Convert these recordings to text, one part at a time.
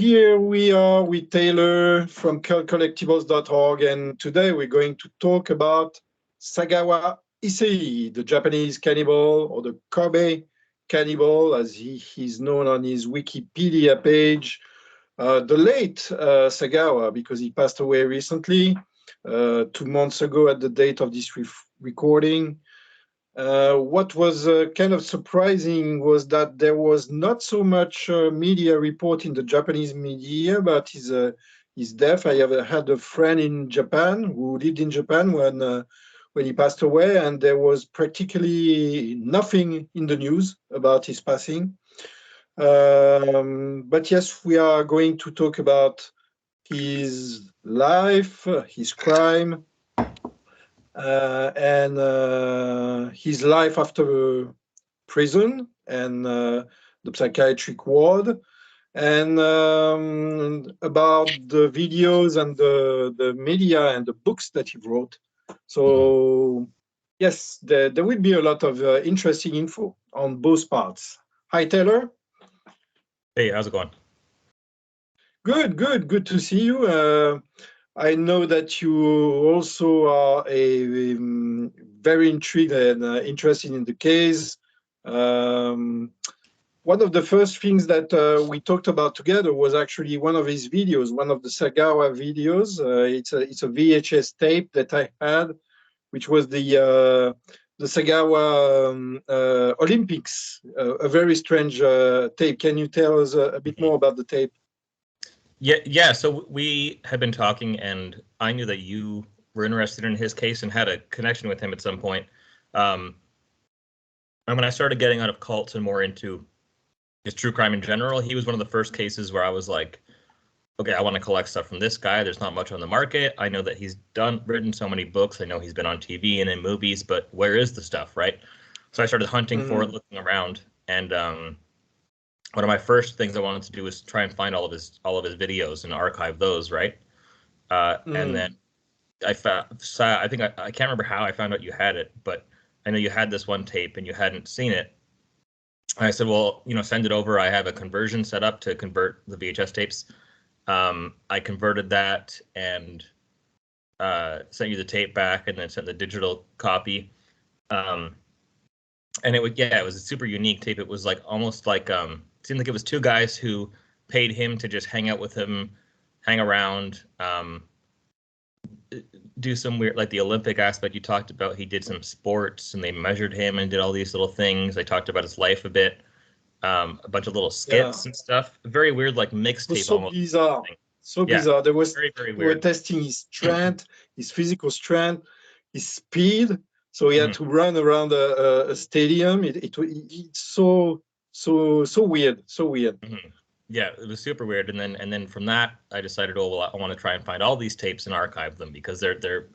here we are with Taylor from cultcollectibles.org, and today we're going to talk about Sagawa Issei, the Japanese cannibal, or the Kobe cannibal, as he's known on his Wikipedia page. The late Sagawa, because he passed away recently, 2 months ago at the date of this recording. What was kind of surprising was that there was not so much media report in the Japanese media about his death. I had a friend in Japan who lived in Japan when he passed away, and there was practically nothing in the news about his passing. But yes, we are going to talk about his life, his crime, and his life after prison and the psychiatric ward, and about the videos and the media and the books that he wrote. So yes, there will be a lot of interesting info on both parts. Hi, Taylor. Hey, how's it going? Good to see you. I know that you also are very intrigued and interested in the case. One of the first things that we talked about together was actually one of his videos, one of the Sagawa videos. It's a VHS tape that I had, which was the Sagawa Olympics, a very strange tape. Can you tell us a bit more about the tape? Yeah. So we had been talking, and I knew that you were interested in his case and had a connection with him at some point. And when I started getting out of cults and more into just true crime in general, he was one of the first cases where I was like, okay, I want to collect stuff from this guy. There's not much on the market. I know that he's written so many books. I know he's been on TV and in movies, but where is the stuff, right? So I started hunting for it, looking around, and one of my first things I wanted to do was try and find all of his videos and archive those, right? And then I can't remember how I found out you had it, but I know you had this one tape and you hadn't seen it. I said, well, send it over. I have a conversion set up to convert the VHS tapes. I converted that and sent you the tape back, and then sent the digital copy. And it was a super unique tape. It was like almost like it seemed like it was two guys who paid him to just hang out with him, hang around, do some weird, like the Olympic aspect you talked about. He did some sports, and they measured him and did all these little things. They talked about his life a bit, a bunch of little skits and stuff. Very weird, like mixtape. So bizarre. So bizarre. There was very, very weird. We were testing his strength, his physical strength, his speed. So he had to run around a stadium. It's so weird, so weird. Yeah, it was super weird. And then from that, I decided, oh well, I want to try and find all these tapes and archive them, because they're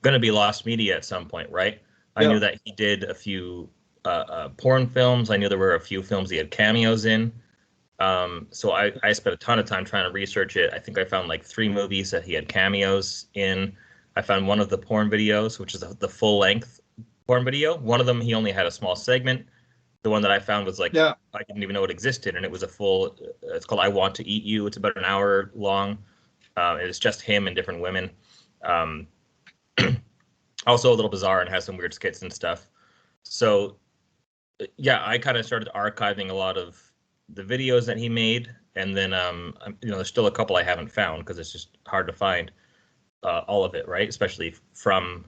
going to be lost media at some point, right? I knew that he did a few porn films. I knew there were a few films he had cameos in. So I spent a ton of time trying to research it. I think I found like 3 movies that he had cameos in. I found one of the porn videos, which is the full length porn video. One of them, he only had a small segment. The one that I found was like, I didn't even know it existed, and it was a full, it's called I Want to Eat You. It's about an hour long. It's just him and different women. Also a little bizarre and has some weird skits and stuff. So yeah, I kind of started archiving a lot of the videos that he made, and then there's still a couple I haven't found because it's just hard to find all of it, right? Especially from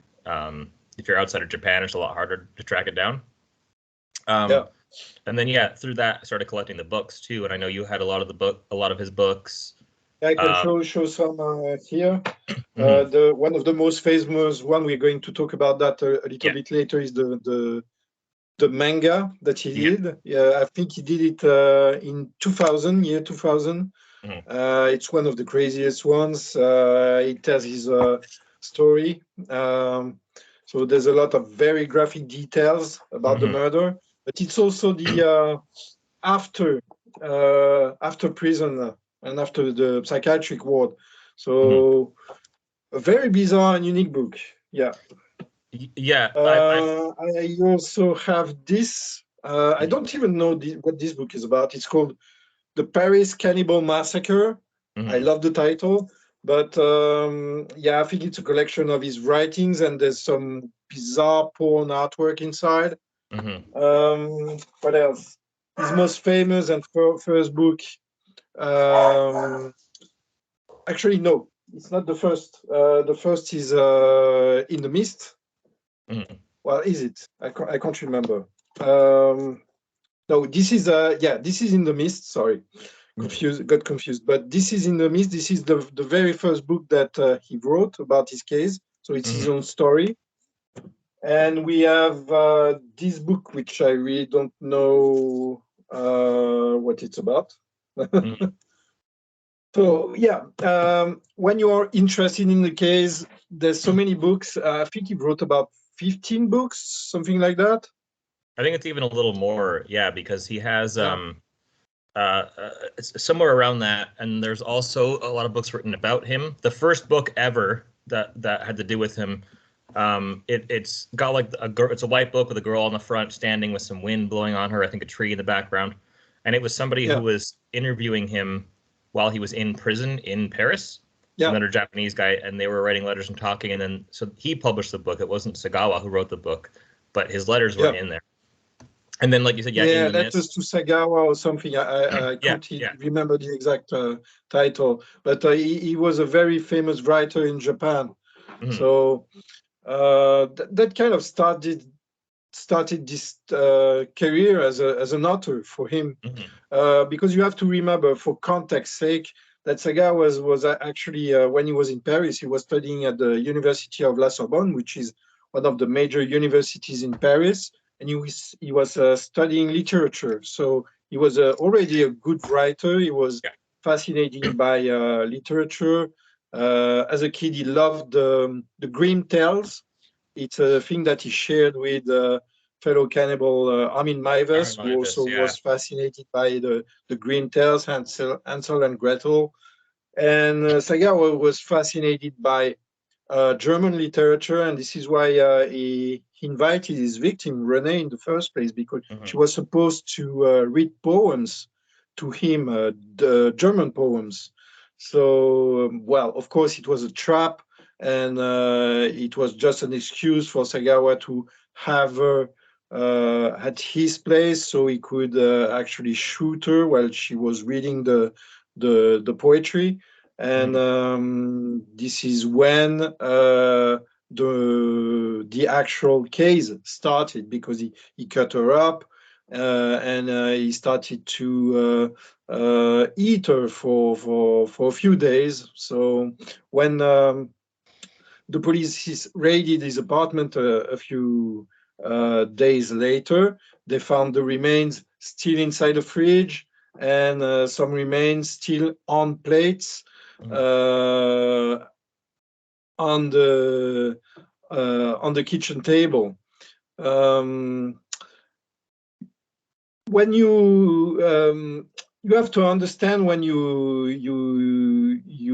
if you're outside of Japan, it's a lot harder to track it down. And then through that I started collecting the books too, and I know you had a lot of his books. I can show some here. The one of the most famous one, we're going to talk about that a little bit later, is the manga that he did. I think he did it in 2000. It's one of the craziest ones. It tells his story. So there's a lot of very graphic details about the murder, but it's also the after prison and after the psychiatric ward. So a very bizarre and unique book. Yeah. I also have this. I don't even know what this book is about. It's called The Paris Cannibal Massacre, I love the title, but yeah, I think it's a collection of his writings, and there's some bizarre porn artwork inside. What else? His most famous and first book. Actually, no, it's not the first. The first is In the Mist. Well, is it? I can't remember. No, this is this is In the Mist. Sorry, got confused. But this is In the Mist. This is the very first book that he wrote about his case. So it's his own story. And we have this book, which I really don't know what it's about. So yeah, when you are interested in the case, there's so many books. I think he wrote about 15 books, something like that. I think it's even a little more, yeah, because he has somewhere around that, and there's also a lot of books written about him. The first book ever that had to do with him, it's got like it's a white book with a girl on the front standing with some wind blowing on her. I think a tree in the background, and it was somebody who was interviewing him while he was in prison in Paris. Another Japanese guy, and they were writing letters and talking, and then so he published the book. It wasn't Sagawa who wrote the book, but his letters were in there. And then, like you said, letters to Sagawa or something. I can't remember the exact title, but he was a very famous writer in Japan. So that kind of started this career as an author for him, because you have to remember, for context sake, that Sagawa was actually when he was in Paris, he was studying at the University of La Sorbonne, which is one of the major universities in Paris. And he was studying literature, so he was already a good writer. He was fascinated by literature. As a kid, he loved the grim tales. It's a thing that he shared with fellow cannibal Armin Mivers, who also was fascinated by the grim tales, Hansel and Gretel. And Sagawa was fascinated by German literature, and this is why he invited his victim, Renee, in the first place, because she was supposed to read poems to him, the German poems. So, well, of course, it was a trap, and it was just an excuse for Sagawa to have her at his place, so he could actually shoot her while she was reading the poetry. And this is when the actual case started, because he cut her up, and he started to eat her for a few days. So when the police raided his apartment a few days later, they found the remains still inside the fridge, and some remains still on plates on the kitchen table. When you have to understand, when you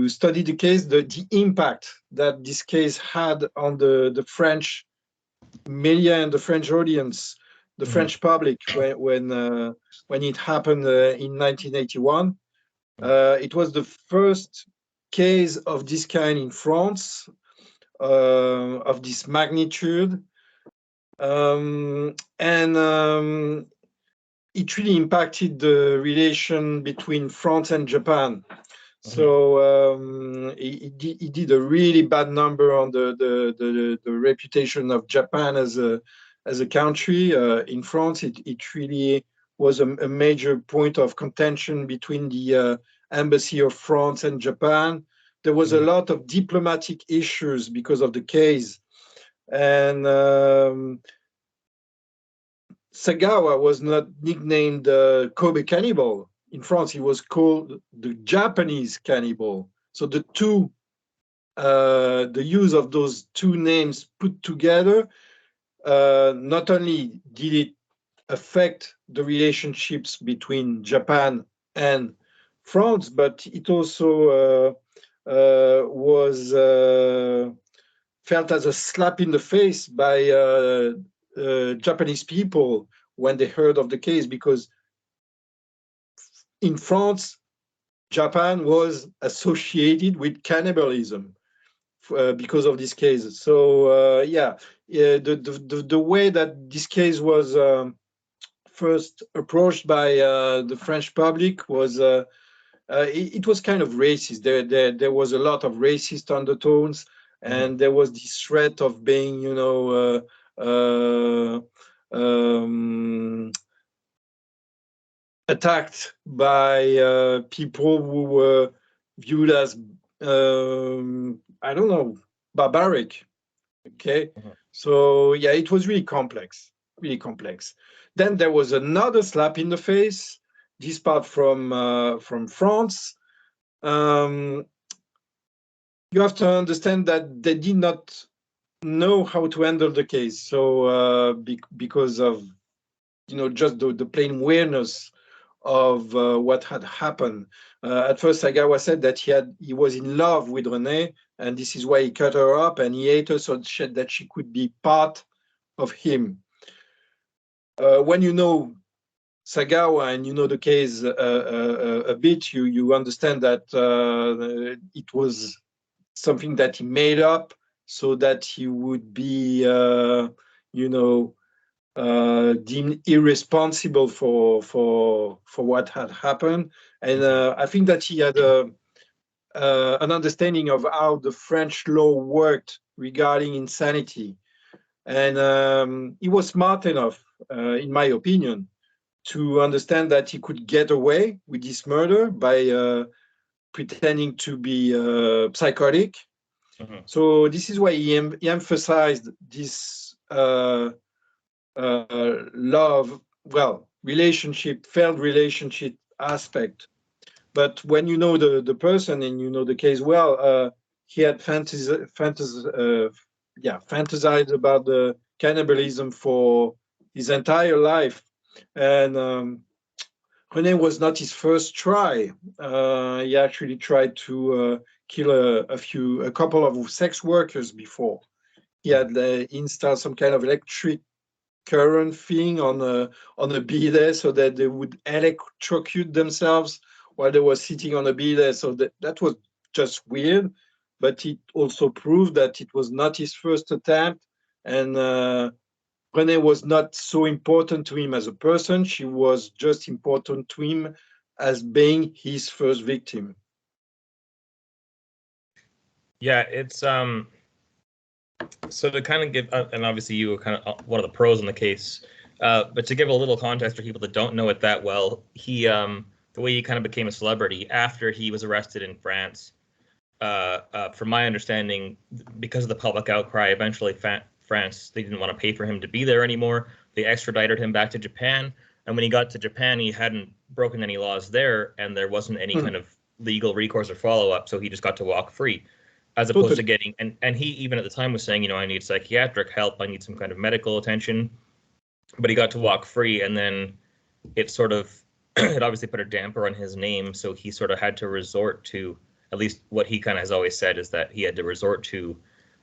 study the case, the impact that this case had on the French media and the French audience, the French public, when it happened in 1981. It was the first case of this kind in France, of this magnitude, and it really impacted the relation between France and Japan. So it did a really bad number on the reputation of Japan as a country. In France, it really was a major point of contention between the embassy of France and Japan. There was a lot of diplomatic issues because of the case. And Sagawa was not nicknamed Kobe Cannibal. In France, he was called the Japanese Cannibal. So the use of those two names put together, not only did it affect the relationships between Japan and France, but it also was felt as a slap in the face by Japanese people when they heard of the case, because in France, Japan was associated with cannibalism because of this case. So the way that this case was first approached by the French public was it was kind of racist. There was a lot of racist undertones, and there was this threat of being, attacked by people who were viewed as, I don't know, barbaric. Okay, so yeah, it was really complex, really complex. Then there was another slap in the face. This part from France. You have to understand that they did not know how to handle the case. So because of just the plain awareness of what had happened. At first, Sagawa said that he was in love with Renee, and this is why he cut her up, and he ate her so that she could be part of him. When you know Sagawa and you know the case a bit, you understand that it was something that he made up so that he would be, deemed irresponsible for what had happened. And I think that he had an understanding of how the French law worked regarding insanity. And he was smart enough, in my opinion, to understand that he could get away with this murder by pretending to be psychotic. So this is why he emphasized this failed relationship aspect. But when you know the person and you know the case well, he had fantasized about the cannibalism for his entire life. And René was not his first try. He actually tried to kill a couple of sex workers before. He had installed some kind of electric current thing on a bidet so that they would electrocute themselves while they were sitting on a bidet. So that was just weird, but it also proved that it was not his first attempt, and René was not so important to him as a person. She was just important to him as being his first victim. Yeah, it's so to kind of give, and obviously you were kind of one of the pros in the case, but to give a little context for people that don't know it that well, he the way he kind of became a celebrity after he was arrested in France. From my understanding, because of the public outcry, eventually France, they didn't want to pay for him to be there anymore. They extradited him back to Japan. And when he got to Japan, he hadn't broken any laws there, and there wasn't any kind of legal recourse or follow-up, so he just got to walk free, as opposed to getting, and he even at the time was saying, I need psychiatric help, I need some kind of medical attention, but he got to walk free, and then it sort of, it obviously put a damper on his name, so he sort of had to resort to, at least what he kind of has always said is that he had to resort to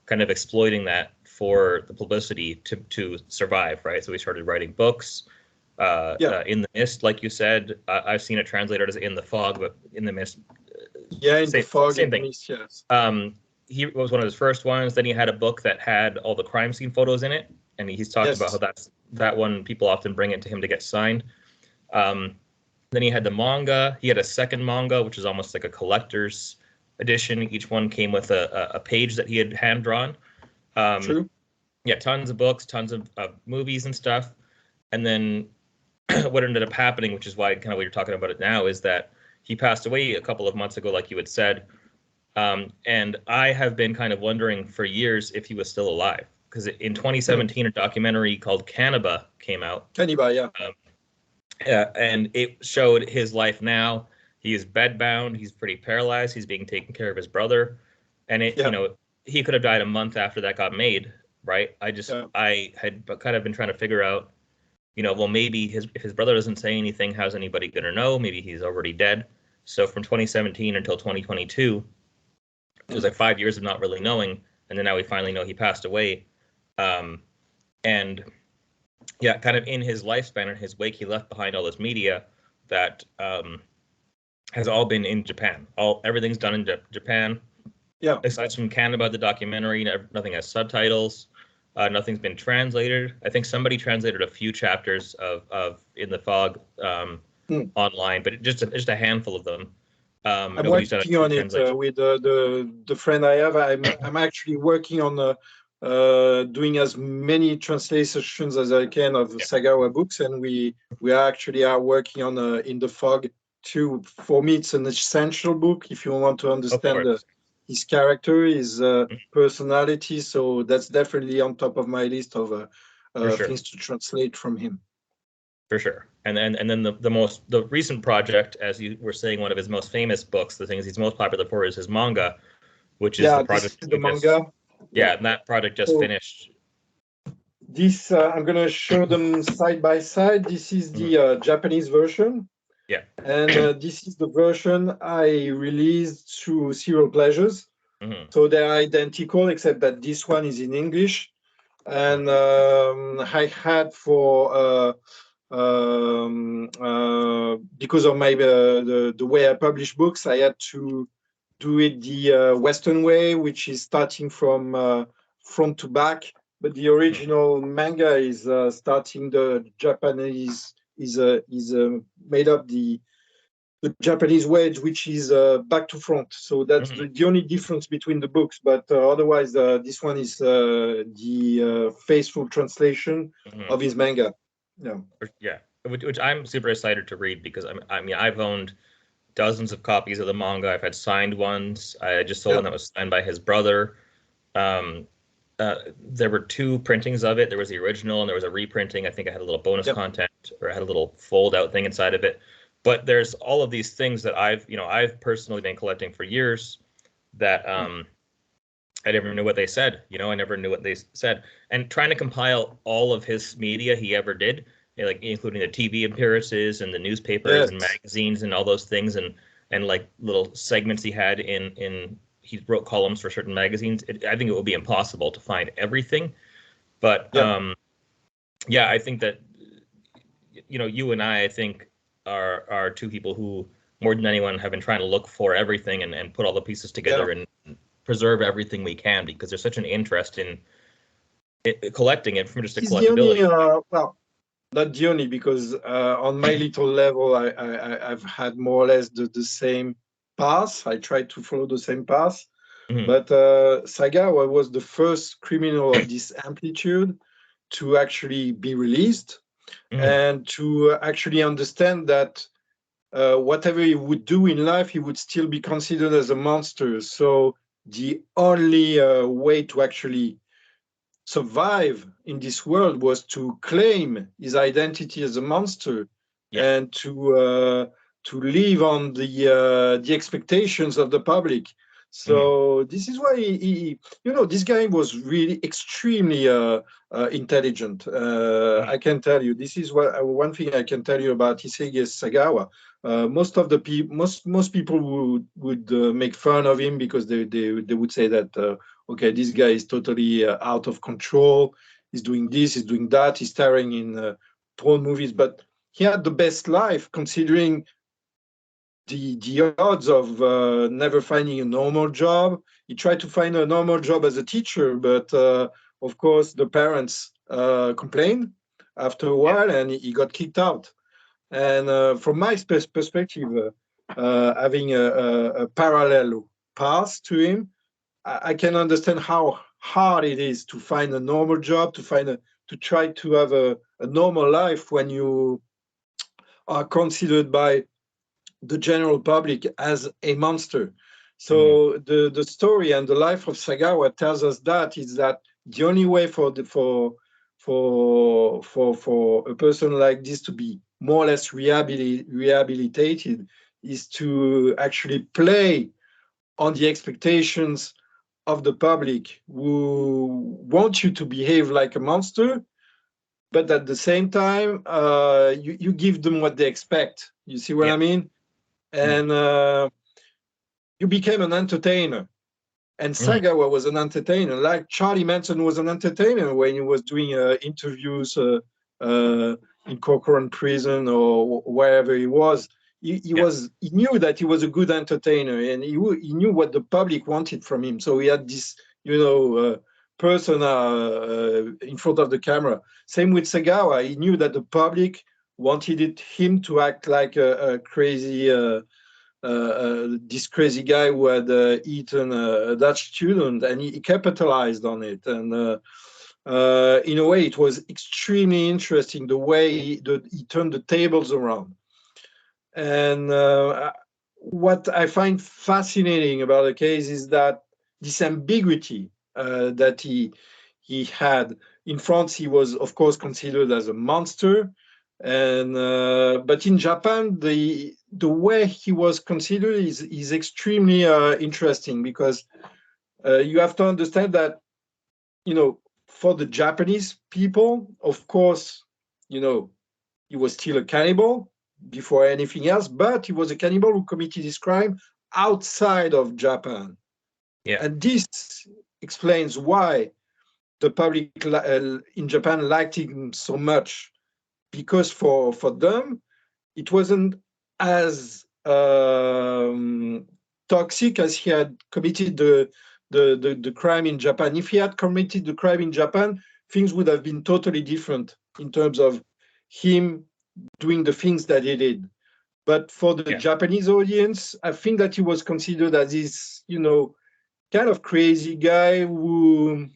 kind of exploiting that for the publicity to survive, right? So he started writing books, In the Mist, like you said. I've seen it translated as In the Fog, but In the Mist. In the Fog, same thing. Mist, yes. He was one of his first ones. Then he had a book that had all the crime scene photos in it, and he's talked about how that one people often bring it to him to get signed. Then he had the manga. He had a second manga, which is almost like a collector's edition. Each one came with a page that he had hand drawn. True. Yeah, tons of books, tons of movies and stuff. And then what ended up happening, which is why kind of what you're talking about it now, is that he passed away a couple of months ago, like you had said. And I have been kind of wondering for years if he was still alive. Because in 2017, a documentary called Cannibal came out. Cannibal, yeah. And it showed his life now. He is bedbound. He's pretty paralyzed. He's being taken care of his brother. And he could have died a month after that got made, right? I had kind of been trying to figure out, well, maybe if his brother doesn't say anything, how's anybody going to know? Maybe he's already dead. So from 2017 until 2022, it was like 5 years of not really knowing. And then now we finally know he passed away. And yeah, kind of in his lifespan and his wake, he left behind all this media that has all been in Japan. Everything's done in Japan. Yeah. Aside from Cannibal, the documentary, nothing has subtitles. Nothing's been translated. I think somebody translated a few chapters of In the Fog online, but just a handful of them. I'm Nobody's done a working true on it translation. with the friend I have. I'm actually working on doing as many translations as I can of the Sagawa books, and we actually are working on In the Fog too. For me, it's an essential book if you want to understand his character, his personality. So that's definitely on top of my list of things to translate from him. For sure. And then the recent project, as you were saying, one of his most famous books, the things he's most popular for is his manga, which is the project. This is the manga. And that project just finished. This I'm gonna show them side by side. This is the Japanese version. Yeah. And this is the version I released through Serial Pleasures. So they're identical, except that this one is in English. And I had for because of my the way I publish books, I had to do it the Western way, which is starting from front to back. But the original manga is starting the Japanese is made up the Japanese way, which is back to front. So that's the only difference between the books. But otherwise, this one is the faithful translation of his manga. Yeah, which I'm super excited to read because I mean I've owned dozens of copies of the manga. I've had signed ones. I just sold one that was signed by his brother. There were two printings of it. There was the original and there was a reprinting. I think I had a little bonus content, or I had a little fold out thing inside of it. But there's all of these things that I've personally been collecting for years that I never knew what they said. I never knew what they said. And trying to compile all of his media he ever did, like including the TV appearances and the newspapers and magazines and all those things, and like little segments he had he wrote columns for certain magazines. I think it would be impossible to find everything. But I think that you and I think are two people who more than anyone have been trying to look for everything and put all the pieces together and preserve everything we can, because there's such an interest in collecting it from just a collectability. Well, not the only, because on my little level, I've had more or less the same path. I tried to follow the same path. But Sagawa was the first criminal of this amplitude to actually be released and to actually understand that whatever he would do in life, he would still be considered as a monster. So the only way to actually survive in this world was to claim his identity as a monster and to live on the expectations of the public. So this is why this guy was really extremely intelligent. I can tell you, this is one thing I can tell you about Issei Sagawa. Most of the people, most people would make fun of him because they would say that okay, this guy is totally out of control. He's doing this, he's doing that, he's starring in porn movies, but he had the best life considering the odds of never finding a normal job. He tried to find a normal job as a teacher, but of course the parents complained after a while and he got kicked out. And from my perspective, having a parallel path to him, I can understand how hard it is to find a normal job, to try to have a normal life when you are considered by the general public as a monster. So the story and the life of Sagawa tells us that is that the only way for a person like this to be more or less rehabilitated is to actually play on the expectations of the public who want you to behave like a monster, but at the same time, you give them what they expect. You see what I mean? And you became an entertainer. And Sagawa was an entertainer, like Charlie Manson was an entertainer when he was doing interviews in Corcoran prison or wherever he was. he knew that he was a good entertainer, and he knew what the public wanted from him. So he had this, persona in front of the camera. Same with Sagawa. He knew that the public wanted him to act like a crazy, this crazy guy who had eaten a Dutch student, and he capitalized on it. And in a way, it was extremely interesting the way he turned the tables around. And what I find fascinating about the case is that this ambiguity that he had. In France, he was, of course, considered as a monster, and but in Japan, the way he was considered is extremely interesting, because you have to understand that, for the Japanese people, of course, he was still a cannibal before anything else, but he was a cannibal who committed his crime outside of Japan. Yeah. And this explains why the public in Japan liked him so much, because for them, it wasn't as toxic as he had committed the crime in Japan. If he had committed the crime in Japan, things would have been totally different in terms of him doing the things that he did. But for the Japanese audience, I think that he was considered as this, kind of crazy guy who,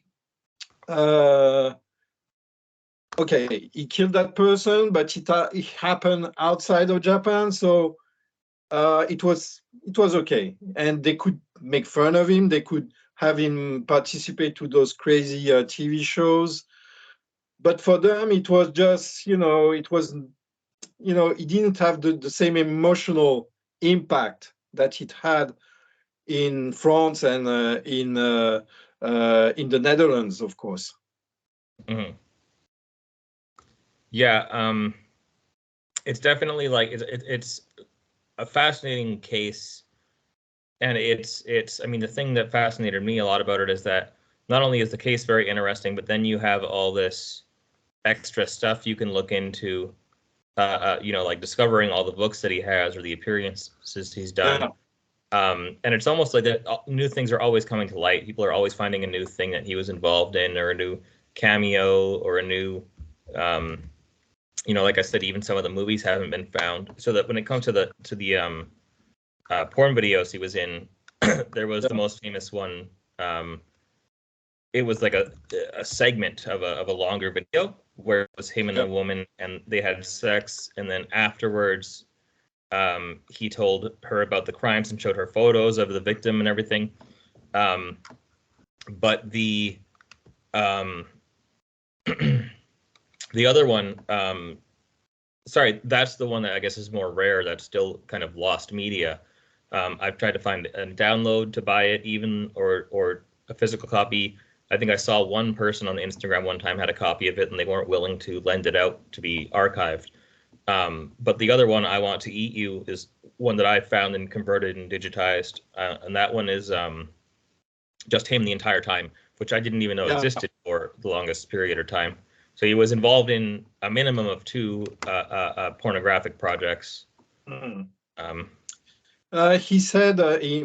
okay, he killed that person, but it happened outside of Japan, so it was okay, and they could make fun of him. They could have him participate to those crazy TV shows, but for them, it was just, it was, it didn't have the same emotional impact that it had in France and in the Netherlands, of course. Mm-hmm. Yeah, it's definitely like it's a fascinating case, and it's I mean, the thing that fascinated me a lot about it is that not only is the case very interesting, but then you have all this extra stuff you can look into, like discovering all the books that he has or the appearances he's done. Yeah. And it's almost like that new things are always coming to light. People are always finding a new thing that he was involved in, or a new cameo, or a new, like I said, even some of the movies haven't been found. So that when it comes to the porn videos he was in, there was the most famous one. It was like a segment of a longer video where it was him and a woman, and they had sex, and then afterwards, he told her about the crimes and showed her photos of the victim and everything. But the the other one, sorry, that's the one that I guess is more rare. That's still kind of lost media. I've tried to find a download to buy it, even or a physical copy. I think I saw one person on Instagram one time had a copy of it, and they weren't willing to lend it out to be archived. But the other one, I Want to Eat You, is one that I found and converted and digitized, and that one is just him the entire time, which I didn't even know existed for the longest period of time. So he was involved in a minimum of 2 pornographic projects. He said,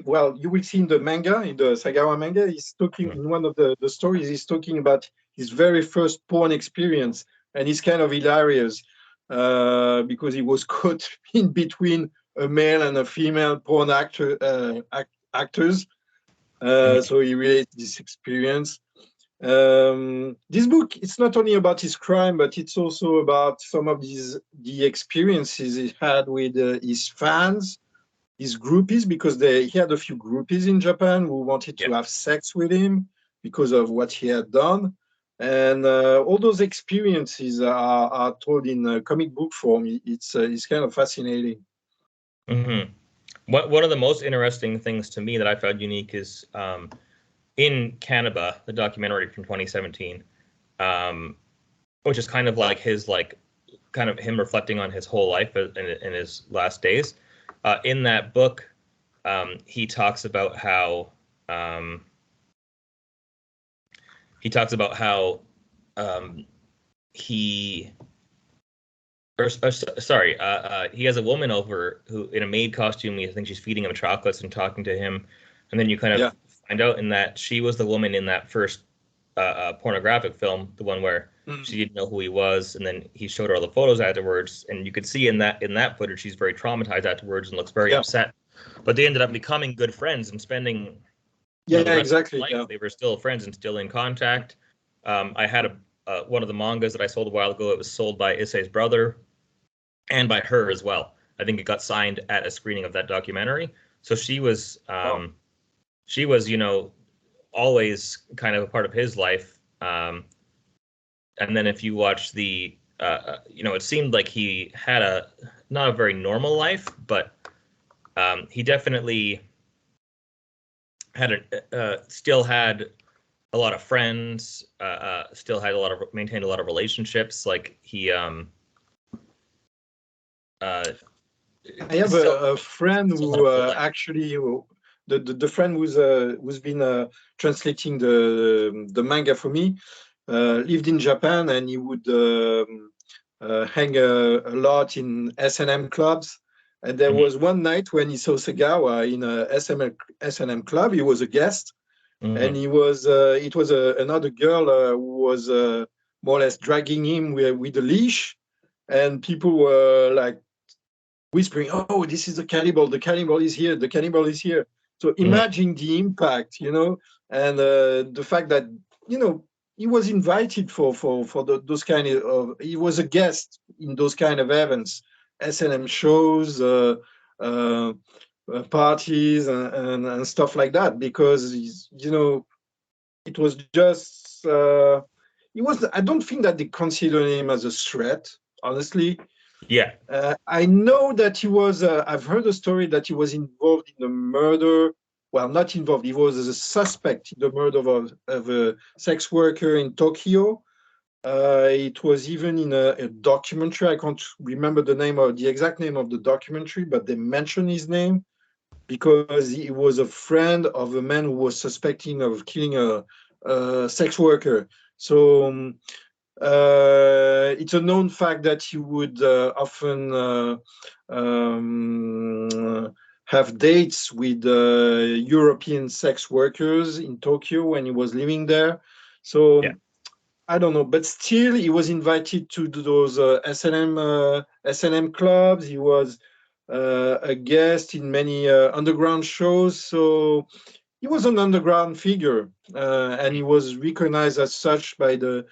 well, you will see in the manga, in the Sagawa manga, he's talking in one of the stories, he's talking about his very first porn experience, and it's kind of hilarious because he was caught in between a male and a female porn actors. So he relates this experience. This book, it's not only about his crime, but it's also about some of the experiences he had with his fans, his groupies, because he had a few groupies in Japan who wanted to have sex with him because of what he had done. And all those experiences are told in comic book form. It's kind of fascinating. Mm-hmm. One of the most interesting things to me that I found unique is in Cannibal, the documentary from 2017, which is kind of like his, kind of him reflecting on his whole life in his last days. In that book, he talks about how he Sorry, he has a woman over who in a maid costume. I think she's feeding him chocolates and talking to him, and then you kind of find out in that she was the woman in that first pornographic film, the one where she didn't know who he was, and then he showed her all the photos afterwards, and you could see in that footage she's very traumatized afterwards and looks very upset. But they ended up becoming good friends and spending the rest exactly. of their life. They were still friends and still in contact. I had one of the mangas that I sold a while ago. It was sold by Issei's brother and by her as well. I think it got signed at a screening of that documentary. So she was, you know, always kind of a part of his life. And then if you watch the, you know, it seemed like he had not a very normal life, but he definitely had still had a lot of friends, still had maintained a lot of relationships. Like he, I have a friend who actually, the friend who's been translating the manga for me, lived in Japan, and he would hang a lot in S&M clubs. And there was one night when he saw Sagawa in a S&M club. He was a guest, and he was it was another girl who was more or less dragging him with a leash, and people were like whispering, "Oh, this is the cannibal! The cannibal is here! The cannibal is here!" So imagine the impact, you know, and the fact that, you know, he was invited for those kind of. He was a guest in those kind of events, S&M shows, parties, and stuff like that, because you know, it was just. He was. I don't think that they consider him as a threat, honestly. Yeah. I know that he was, I've heard a story that he was involved in the murder. Well, not involved, he was a suspect in the murder of a sex worker in Tokyo. It was even in a documentary. I can't remember the exact name of the documentary, but they mention his name because he was a friend of a man who was suspecting of killing a sex worker. So it's a known fact that he would often have dates with European sex workers in Tokyo when he was living there. So I don't know, but still he was invited to those S&M clubs. He was a guest in many underground shows. So he was an underground figure, and he was recognized as such by the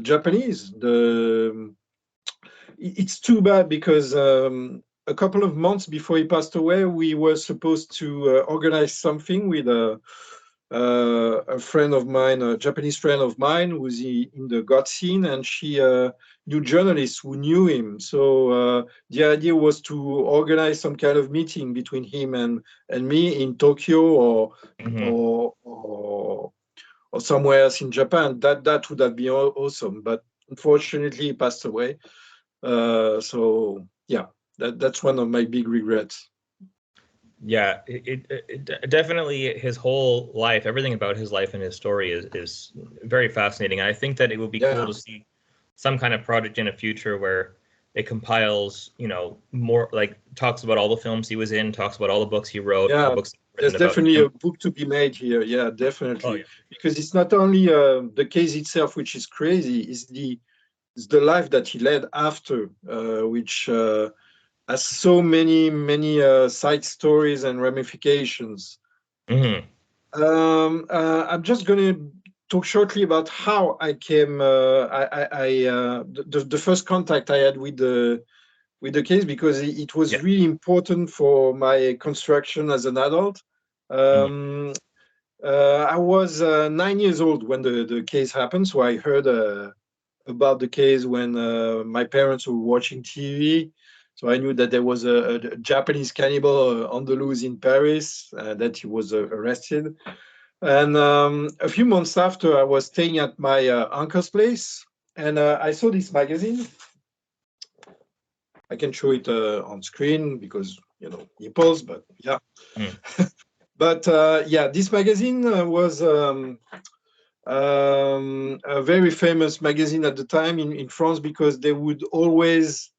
Japanese. It's too bad because a couple of months before he passed away, we were supposed to organize something with a friend of mine, a Japanese friend of mine, who's in the God scene, and she knew journalists who knew him. So the idea was to organize some kind of meeting between him and me in Tokyo or somewhere else in Japan. That would have been awesome, but unfortunately, he passed away. So yeah, that's one of my big regrets. Yeah, it definitely, his whole life, everything about his life and his story is very fascinating. And I think that it would be cool to see some kind of project in the future where it compiles, you know, more, like talks about all the films he was in, talks about all the books he wrote. Yeah, the books there's definitely a book to be made here. Yeah, definitely. Oh, yeah. Because it's not only the case itself, which is crazy, it's the life that he led after, which has so many side stories and ramifications. I'm just going to talk shortly about how I came. The first contact I had with the case, because it was really important for my construction as an adult. I was 9 years old when the case happened, so I heard about the case when my parents were watching TV. So I knew that there was a Japanese cannibal on the loose in Paris, that he was arrested. And a few months after, I was staying at my uncle's place, and I saw this magazine. I can show it on screen because, you know, nipples, but yeah. But yeah, this magazine was a very famous magazine at the time in France, because they would always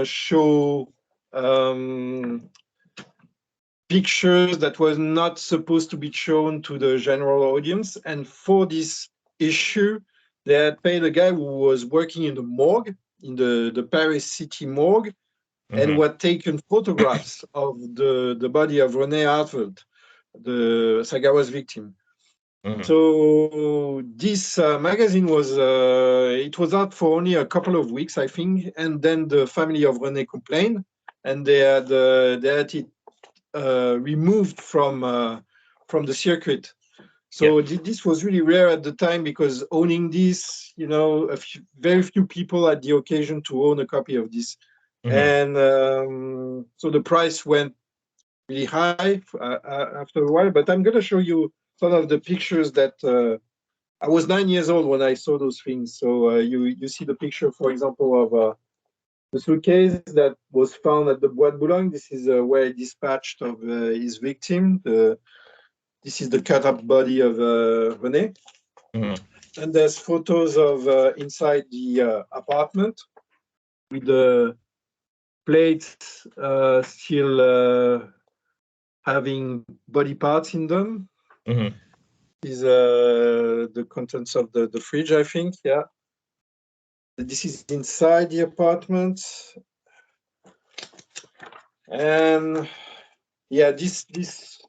show pictures that was not supposed to be shown to the general audience. And for this issue, they had paid a guy who was working in the morgue, in the Paris city morgue, and who had taken photographs of the body of René Hartwell, the Sagawa's victim. So this magazine was it was out for only a couple of weeks, I think, and then the family of René complained, and they had it removed from the circuit. So this was really rare at the time, because owning this, very few people had the occasion to own a copy of this, and so the price went really high after a while. But I'm going to show you some of the pictures that I was 9 years old when I saw those things. So you see the picture, for example, of the suitcase that was found at the Bois de Boulogne. This is where he dispatched of his victim. This is the cut-up body of René. And there's photos of inside the apartment with the plates still having body parts in them. Is the contents of the fridge, I think. Yeah. This is inside the apartment. And yeah, this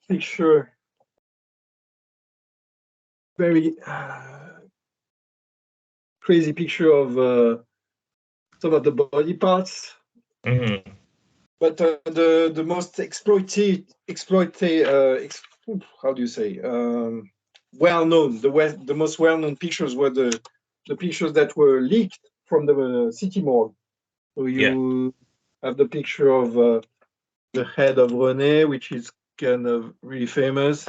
picture, very crazy picture of some of the body parts. But the most how do you say, well known, the most well known pictures were the pictures that were leaked from the city morgue. So you have the picture of the head of René, which is kind of really famous.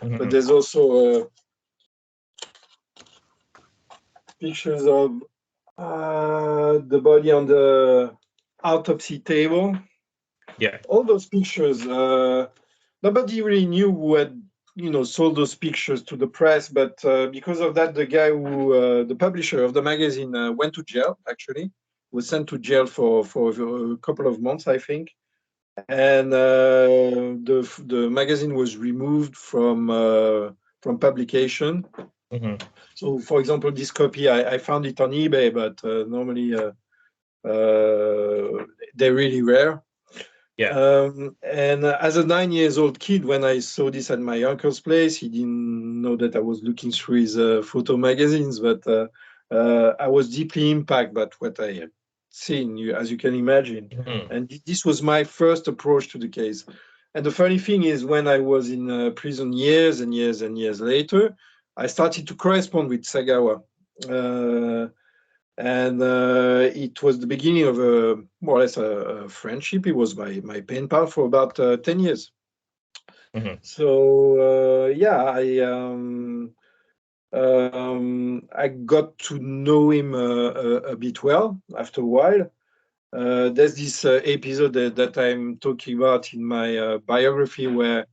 But there's also pictures of the body on the autopsy table. Yeah, all those pictures. Nobody really knew who had, sold those pictures to the press, but because of that, the guy who, the publisher of the magazine, went to jail. Actually, was sent to jail for a couple of months, I think. And the magazine was removed from publication. So, for example, this copy, I found it on eBay, but normally they're really rare. Yeah. And as a 9 years old kid, when I saw this at my uncle's place, he didn't know that I was looking through his photo magazines, but I was deeply impacted by what I had seen, as you can imagine. And this was my first approach to the case. And the funny thing is, when I was in prison years and years and years later, I started to correspond with Sagawa. And it was the beginning of more or less a friendship. He was my pen pal for about 10 years. So yeah, I got to know him a bit well after a while. There's this episode that I'm talking about in my biography, where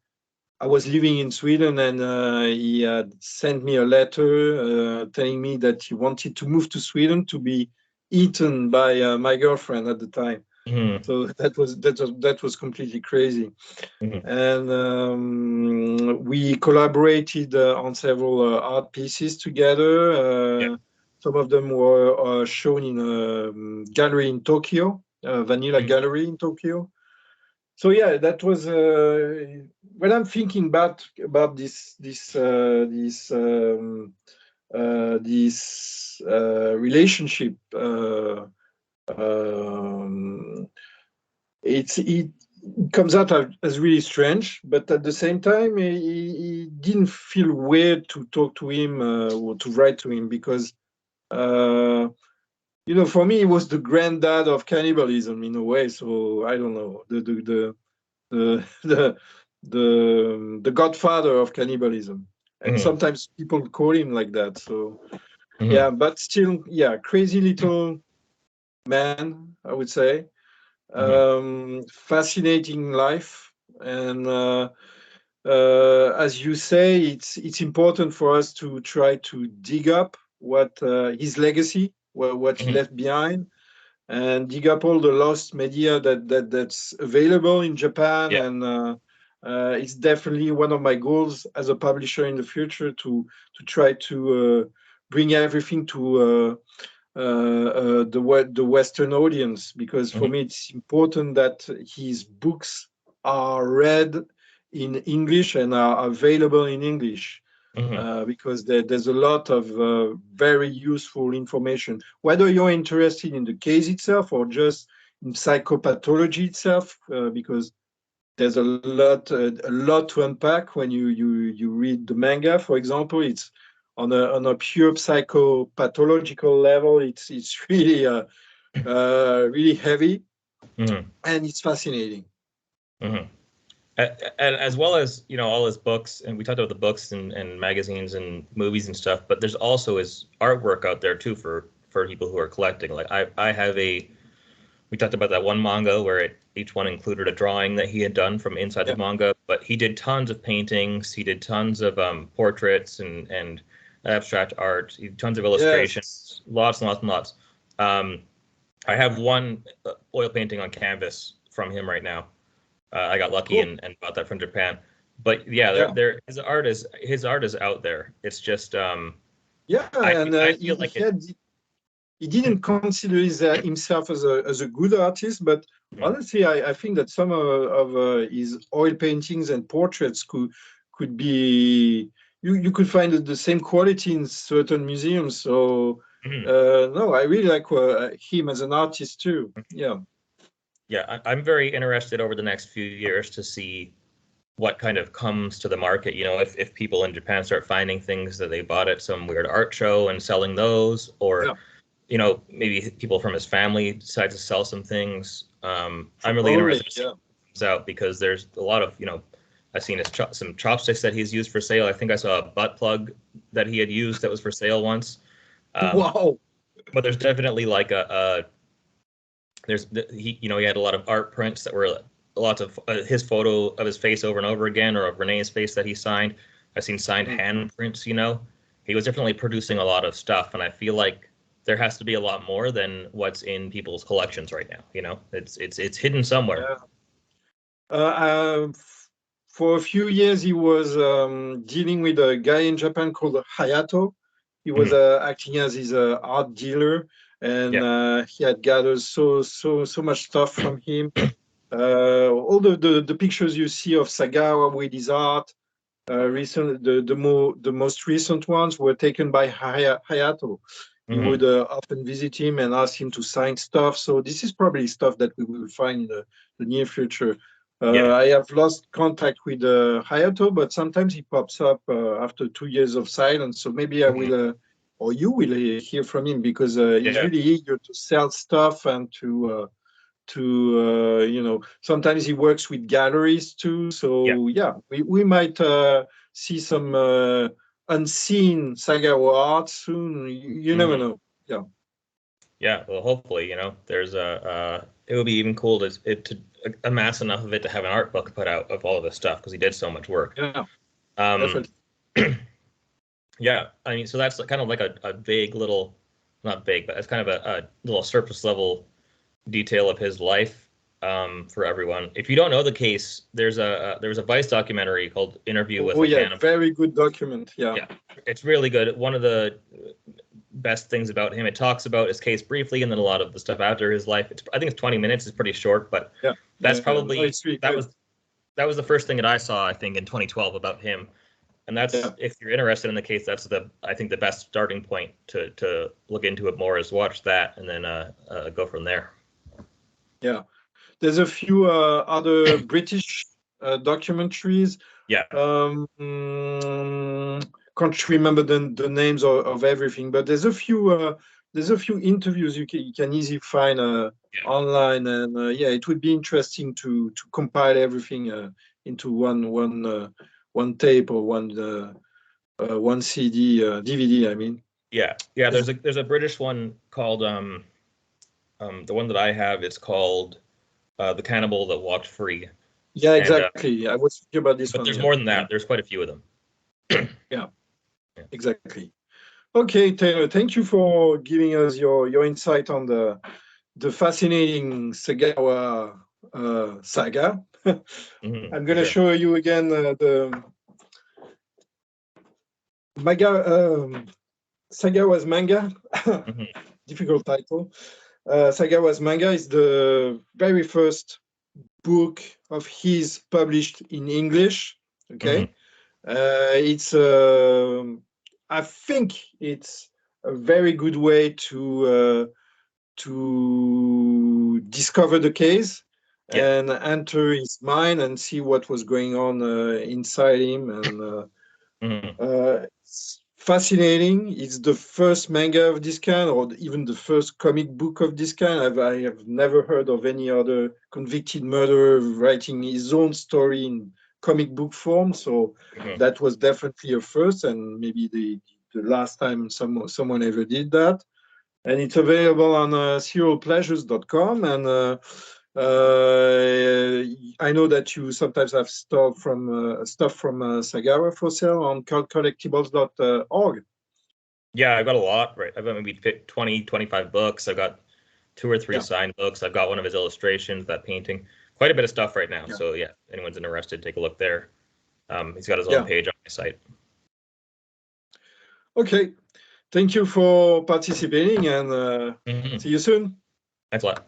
I was living in Sweden, and he had sent me a letter telling me that he wanted to move to Sweden to be eaten by my girlfriend at the time. So that was completely crazy. And we collaborated on several art pieces together. Some of them were shown in a gallery in Tokyo, Vanilla Gallery in Tokyo. So yeah, that was when I'm thinking about this relationship. It comes out as really strange, but at the same time, it didn't feel weird to talk to him or to write to him, because for me, he was the granddad of cannibalism in a way. So I don't know, the godfather of cannibalism, and sometimes people call him like that. So yeah, but still, yeah, crazy little man, I would say. Fascinating life, and as you say, it's important for us to try to dig up what his legacy, what he Mhm. left behind, and dig up all the lost media that's available in Japan. Yeah. And it's definitely one of my goals as a publisher in the future to try to bring everything to the Western audience, because for Mhm. me it's important that his books are read in English and are available in English. Mhm. Because there's a lot of very useful information, whether you're interested in the case itself or just in psychopathology itself, because there's a lot to unpack when you read the manga. For example, it's on a pure psychopathological level. It's really really heavy, Mhm. and it's fascinating. Mhm. And as well as all his books, and we talked about the books and magazines and movies and stuff, but there's also his artwork out there too for people who are collecting. Like I have we talked about that one manga where each one included a drawing that he had done from inside the Yeah. manga, but he did tons of paintings, he did tons of portraits and abstract art, he did tons of Yes. illustrations, lots and lots and lots. um, I have one oil painting on canvas from him right now. I got lucky Cool. and bought that from Japan. But yeah, Yeah. his art is out there. It's just Yeah, I and I feel like it. he didn't consider himself as a good artist, but Mhm. honestly, I think that some of his oil paintings and portraits could be you could find the same quality in certain museums. So Mhm. no, I really like him as an artist too. Yeah. Yeah, I'm very interested over the next few years to see what kind of comes to the market. If people in Japan start finding things that they bought at some weird art show and selling those, or Yeah. maybe people from his family decide to sell some things. I'm really Probably. interested to see Yeah. what comes out because there's a lot of, I've seen some chopsticks that he's used for sale. I think I saw a butt plug that he had used that was for sale once. Um, Wow. but there's definitely like he had a lot of art prints that were lots of his photo of his face over and over again, or of Renee's face that he signed. I've seen signed Mm. handprints. He was definitely producing a lot of stuff, and I feel like there has to be a lot more than what's in people's collections right now. It's hidden somewhere. Yeah. For a few years, he was dealing with a guy in Japan called Hayato. He was Mhm. acting as his art dealer, and Yeah. he had gathered so much stuff from him. All the pictures you see of Sagawa with his art, the most recent ones were taken by Hayato. He Hmm. would often visit him and ask him to sign stuff. So this is probably stuff that we will find in the near future. Yeah. I have lost contact with Hayato, but sometimes he pops up after 2 years of silence. So maybe I Hmm. will, or you will hear from him, because he's Yeah. really eager to sell stuff and to sometimes he works with galleries too. Yeah. So yeah, we might see some unseen Sagawa art soon. You never Hmm. know. Yeah. Yeah. Well, hopefully, there's it would be even cool to amass enough of it to have an art book put out of all of this stuff because he did so much work. Yeah, Um, definitely. Yeah, I mean, so that's kind of like a vague little, not vague, but it's kind of a little surface level detail of his life for everyone. If you don't know the case, there was a Vice documentary called Interview with Oh a yeah, Cannibal. very good document. Yeah. Yeah, it's really good. One of the best things about him, it talks about his case briefly, and then a lot of the stuff after his life. I think it's 20 minutes. It's pretty short, but Yeah. that's No, probably it's really that good. was that was the first thing that I saw, I think, in 2012 about him. And that's, Yeah. if you're interested in the case, that's I think the best starting point to look into it more is watch that and then go from there. Yeah. There's a few other British documentaries. Yeah. Can't remember the names of everything, but there's a few interviews you can easily find Yeah. online, and yeah, it would be interesting to compile everything into one tape or one CD DVD. I mean, Yeah. Yeah. There's a British one called the one that I have. It's called The Cannibal That Walked Free. Yeah, And exactly. I was thinking about this but one. there's Yeah. more than that. There's quite a few of them. Yeah, exactly. Okay, Taylor, thank you for giving us your insight on the fascinating Sagawa saga. I'm going to show you again the Sagawa's Manga. Difficult title. Sagawa's Manga is the very first book of his published in English. Okay, it's I think it's a very good way to discover the case and enter his mind and see what was going on inside him. And it's fascinating. It's the first manga of this kind, or even the first comic book of this kind. I have never heard of any other convicted murderer writing his own story in comic book form. So that was definitely a first, and maybe the last time someone ever did that. And it's available on serialpleasures.com. And I know that you sometimes have stuff from Sagawa for sale on cultcollectibles.org. Yeah, I've got a lot, right? I've got maybe 20, 25 books. I've got 2 or 3 signed books. I've got one of his illustrations, that painting. Quite a bit of stuff right now. So yeah, if anyone's interested, take a look there. He's got his own page on my site. Okay. Thank you for participating, and see you soon. Thanks a lot.